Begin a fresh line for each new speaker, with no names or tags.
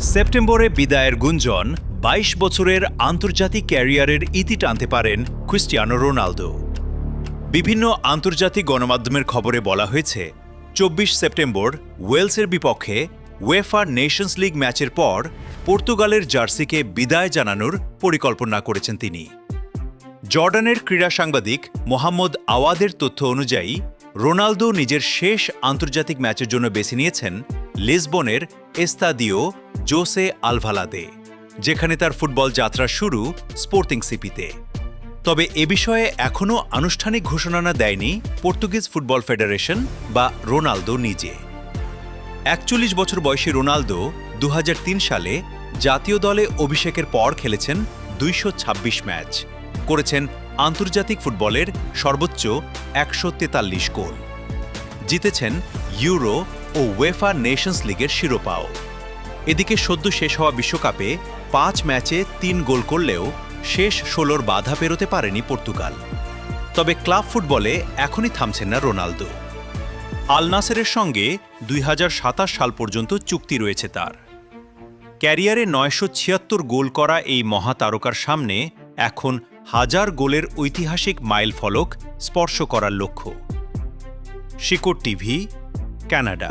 সেপ্টেম্বরে বিদায়ের গুঞ্জন ২২ বছরের আন্তর্জাতিক ক্যারিয়ারের ইতি টানতে পারেন ক্রিস্টিয়ানো রোনালদো। বিভিন্ন আন্তর্জাতিক গণমাধ্যমের খবরে বলা হয়েছে ২৪ সেপ্টেম্বর ওয়েলসের বিপক্ষে উয়েফা নেশনস লিগ ম্যাচের পর পর্তুগালের জার্সিকে বিদায় জানানোর পরিকল্পনা করেছেন তিনি। জর্ডানের ক্রীড়া সাংবাদিক মোহাম্মদ আওয়াদের তথ্য অনুযায়ী রোনালদো নিজের শেষ আন্তর্জাতিক ম্যাচের জন্য বেছে নিয়েছেন লিসবনের এস্তাদিও জোসে আলভালাদে, যেখানে তার ফুটবল যাত্রা শুরু স্পোর্টিং সিপিতে। তবে এ বিষয়ে এখনও আনুষ্ঠানিক ঘোষণা দেয়নি পর্তুগিজ ফুটবল ফেডারেশন বা রোনালদো নিজে। ৪১ বছর বয়সী রোনালদো ২০০৩ সালে জাতীয় দলে অভিষেকের পর খেলেছেন ২২৬ ম্যাচ, করেছেন আন্তর্জাতিক ফুটবলের সর্বোচ্চ ১৪৩ গোল, জিতেছেন ইউরো ও উয়েফা নেশনস লিগের শিরোপাও। এদিকে সদ্য শেষ হওয়া বিশ্বকাপে ৫ ম্যাচে ৩ গোল করলেও শেষ ১৬র বাধা পেরোতে পারেনি পর্তুগাল। তবে ক্লাব ফুটবলে এখনই থামছেন না রোনালদো। আল নাসেরের সঙ্গে ২০২৭ সাল পর্যন্ত চুক্তি রয়েছে তার। ক্যারিয়ারে ৯৭৬ গোল করা এই মহাতারকার সামনে এখন ১০০০ গোলের ঐতিহাসিক মাইল ফলক স্পর্শ করার লক্ষ্য। শিকড় টিভি, কানাডা।